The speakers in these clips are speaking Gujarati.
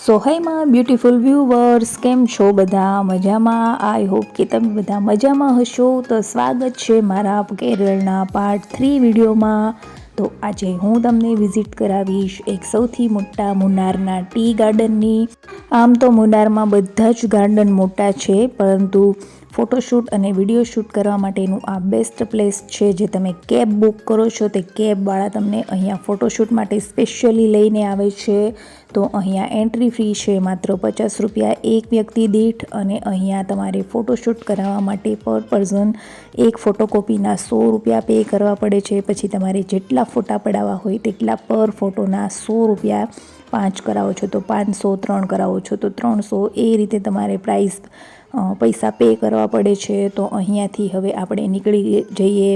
સો હાય માં બ્યુટીફુલ વ્યુવર્સ, કેમ છો બધા? મજામાં? આઈ હોપ કે તમે બધા મજામાં હશો. તો સ્વાગત છે મારા કેરળના પાર્ટ 3 વિડીયોમાં. તો આજે હું તમને વિઝિટ કરાવીશ એક સૌથી મોટા મુન્નારના ટી ગાર્ડનની. આમ તો મુન્નારમાં બધા જ ગાર્ડન મોટા છે, પરંતુ ફોટોશૂટ અને વિડીયો શૂટ કરવા માટેનું આ બેસ્ટ પ્લેસ છે. જે તમે કેબ બુક કરો છો તે કેબવાળા તમને અહીંયા ફોટોશૂટ માટે સ્પેશિયલી લઈને આવે છે. તો અહીંયા એન્ટ્રી ફી છે માત્ર 50 રૂપિયા એક વ્યક્તિ દીઠ, અને અહીંયા તમારે ફોટોશૂટ કરાવવા માટે પર પર્સન એક ફોટોકોપીના 100 રૂપિયા પે કરવા પડે છે. પછી તમારે જેટલા ફોટા પડાવવા હોય તેટલા પર ફોટોના 100 રૂપિયા, 5 કરાવો છો તો 500, 3 કરાવો છો તો 300, એ રીતે તમારે પૈસા પે કરવા પડે છે. તો અહીંયાથી હવે આપણે નીકળી જઈએ.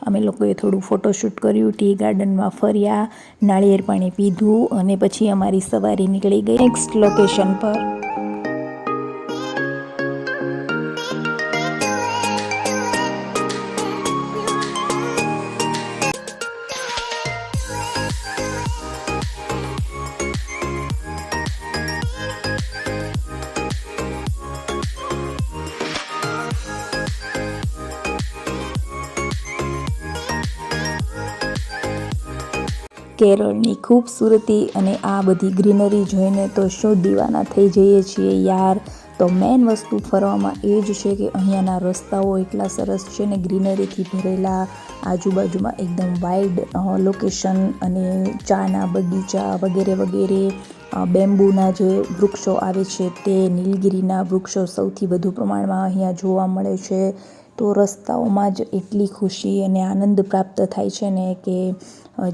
અમે લોકોએ થોડું ફોટોશૂટ કર્યું, ટી ગાર્ડનમાં ફર્યા, નાળિયેર પાણી પીધું, અને પછી અમારી સવારી નીકળી ગઈ નેક્સ્ટ લોકેશન પર. કેરળની ખૂબસૂરતી અને આ બધી ગ્રીનરી જોઈને તો શું દીવાના થઈ જઈએ છીએ યાર. તો મેઇન વસ્તુ ફરવામાં એ જ છે કે અહીંયાના રસ્તાઓ એટલા સરસ છે ને, ગ્રીનરીથી ભરેલા, આજુબાજુમાં એકદમ વાઇડ લોકેશન, અને ચાના બગીચા વગેરે વગેરે. બેમ્બુના જે વૃક્ષો આવે છે તે, નીલગિરીના વૃક્ષો સૌથી વધુ પ્રમાણમાં અહીંયા જોવા મળે છે. તો રસ્તાઓમાં જ એટલી ખુશી અને આનંદ પ્રાપ્ત થાય છે ને કે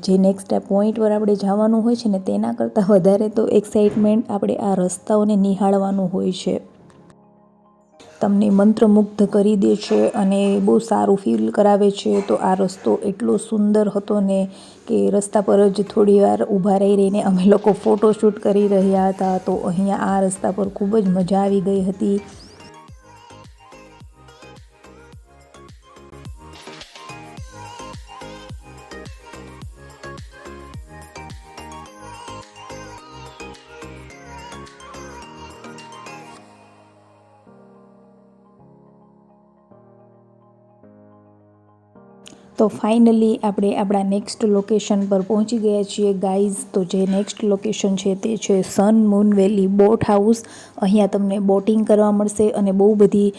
જે નેક્સ્ટ પોઈન્ટ પર આપણે જવાનું હોય છે ને તેના કરતાં વધારે તો એક્સાઇટમેન્ટ આપણે આ રસ્તાઓને નિહાળવાનું હોય છે. તમને મંત્રમુગ્ધ કરી દે છે અને બહુ સારું ફીલ કરાવે છે. તો આ રસ્તો એટલો સુંદર હતો ને કે રસ્તા પર જ થોડી વાર ઊભા રહીને અમે લોકો ફોટોશૂટ કરી રહ્યા હતા. તો અહીંયા આ રસ્તા પર ખૂબ જ મજા આવી ગઈ હતી. તો ફાઇનલી આપણે આપણા નેક્સ્ટ લોકેશન પર પહોંચી ગયા છીએ ગાઈઝ. તો જે નેક્સ્ટ લોકેશન છે તે છે સન મૂન વેલી બોટ હાઉસ. અહીંયા તમને બોટિંગ કરવા મળશે અને બહુ બધી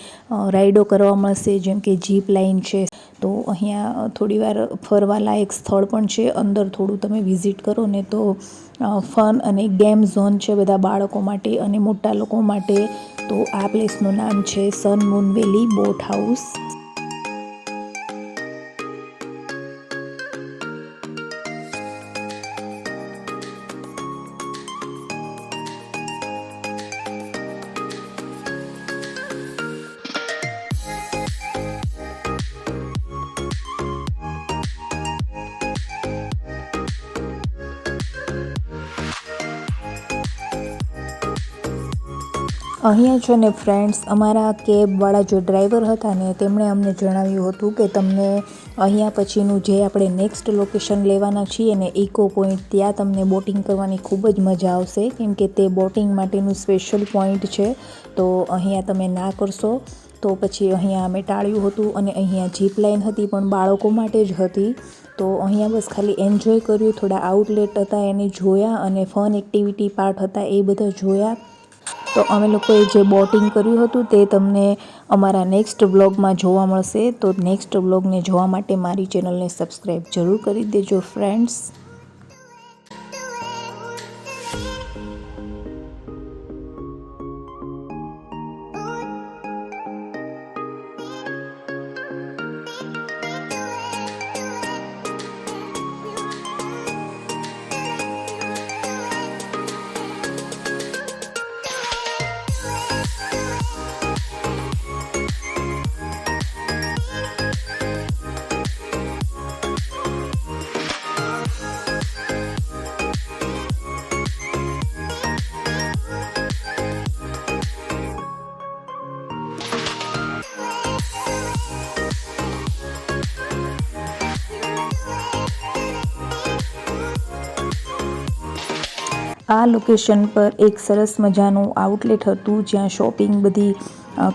રાઈડો કરવા મળશે, જેમ કે જીપ લાઇન છે. તો અહીંયા થોડીવાર ફરવાલાયક સ્થળ પણ છે. અંદર થોડું તમે વિઝિટ કરો ને તો ફન અને ગેમ ઝોન છે બધા બાળકો માટે અને મોટા લોકો માટે. તો આ પ્લેસનું નામ છે સન મૂન વેલી બોટ હાઉસ. અહીંયા છે ને ફ્રેન્ડ્સ, અમારા કેબવાળા જે ડ્રાઈવર હતા ને તેમણે અમને જણાવ્યું હતું કે તમને અહીંયા પછીનું જે આપણે નેક્સ્ટ લોકેશન લેવાના છીએ ને, ઇકો પોઈન્ટ, ત્યાં તમને બોટિંગ કરવાની ખૂબ જ મજા આવશે, કેમ કે તે બોટિંગ માટેનું સ્પેશિયલ પોઈન્ટ છે. તો અહીંયા તમે ના કરશો તો પછી અહીંયા અમે ટાળ્યું હતું. અને અહીંયા જીપ લાઇન હતી પણ બાળકો માટે જ હતી. તો અહીંયા બસ ખાલી એન્જોય કર્યું, થોડા આઉટલેટ હતા એને જોયા, અને ફન એક્ટિવિટી પાર્ટ હતા એ બધા જોયા. તો અમે લોકોએ જે બોટિંગ કર્યું હતું તે તમને અમારા નેક્સ્ટ વ્લોગમાં જોવા મળશે. તો નેક્સ્ટ વ્લોગને જોવા માટે મારી ચેનલને સબસ્ક્રાઈબ જરૂર કરી દેજો ફ્રેન્ડ્સ. આ લોકેશન પર એક સરસ મજાનું આઉટલેટ હતું જ્યાં શોપિંગ બધી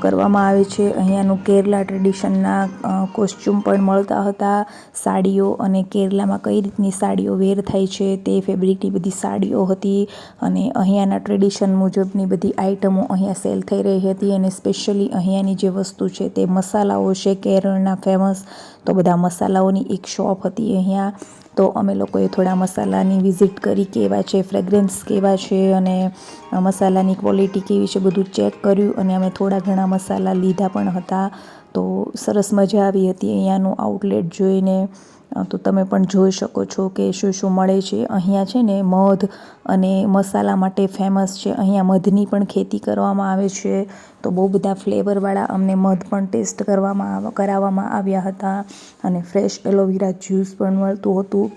કરવામાં આવે છે. અહીંયાનું કેરલા ટ્રેડિશનના કોસ્ચ્યુમ પણ મળતા હતા. સાડીઓ અને કેરલામાં કઈ રીતની સાડીઓ વેર થાય છે તે ફેબ્રિકની બધી સાડીઓ હતી અને અહીંયાના ટ્રેડિશન મુજબની બધી આઇટમો અહીંયા સેલ થઈ રહી હતી. અને સ્પેશિયલી અહીંયાની જે વસ્તુ છે તે મસાલાઓ છે કેરળના ફેમસ, તો બધા મસાલાઓની એક શોપ હતી અહીંયા. તો અમે લોકોએ થોડા મસાલાની વિઝિટ કરી, કેવા છે, ફ્રેગ્રન્સ કેવા છે અને મસાલાની ક્વોલિટી કેવી છે બધું ચેક કર્યું અને અમે થોડા ઘણા મસાલા લીધા પણ હતા. તો સરસ મજા આવી હતી અહીંયાનું આઉટલેટ જોઈને. તો તમે પણ જોઈ શકો છો કે શું શું મળે છે. અહીંયા છે ને મધ અને મસાલા માટે ફેમસ છે. અહીંયા મધની પણ ખેતી કરવામાં આવે છે. તો બહુ બધા ફ્લેવરવાળા અમને મધ પણ ટેસ્ટ કરાવવામાં આવ્યા હતા અને ફ્રેશ એલોવેરા જ્યુસ પણ મળતું હતું.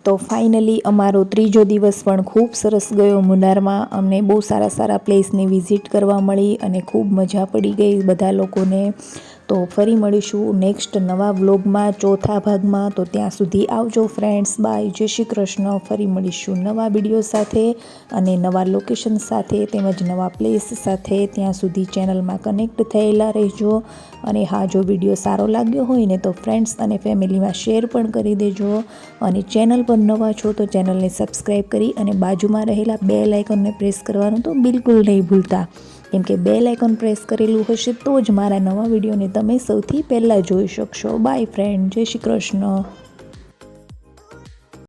તો ફાઇનલી અમારો ત્રીજો દિવસ પણ ખૂબ સરસ ગયો મુન્નારમાં. અમને બહુ સારા સારા પ્લેસની વિઝિટ કરવા મળી અને ખૂબ મજા પડી ગઈ બધા લોકોને. તો ફરી મળીશું નેક્સ્ટ નવા વ્લોગમાં, ચોથા ભાગમાં. તો ત્યાં સુધી આવજો ફ્રેન્ડ્સ, બાય, જય શ્રી કૃષ્ણ. ફરી મળીશું નવા વિડીયો સાથે અને નવા લોકેશન સાથે તેમજ નવા પ્લેસ સાથે. ત્યાં સુધી ચેનલમાં કનેક્ટ થયેલા રહેજો. અને હા, જો વિડીયો સારો લાગ્યો હોય ને તો ફ્રેન્ડ્સ અને ફેમિલીમાં શેર પણ કરી દેજો. અને ચેનલ પર નવા છો તો ચેનલને સબસ્ક્રાઈબ કરી અને બાજુમાં રહેલા બેલ આઇકોનને પ્રેસ કરવાનું તો બિલકુલ નહીં ભૂલતા, કેમ કે બેલ આઇકોન પ્રેસ કરેલું હશે તો જ મારા નવા વિડીયોને તમે સૌથી પહેલાં જોઈ શકશો. બાય ફ્રેન્ડ, જય શ્રી કૃષ્ણ.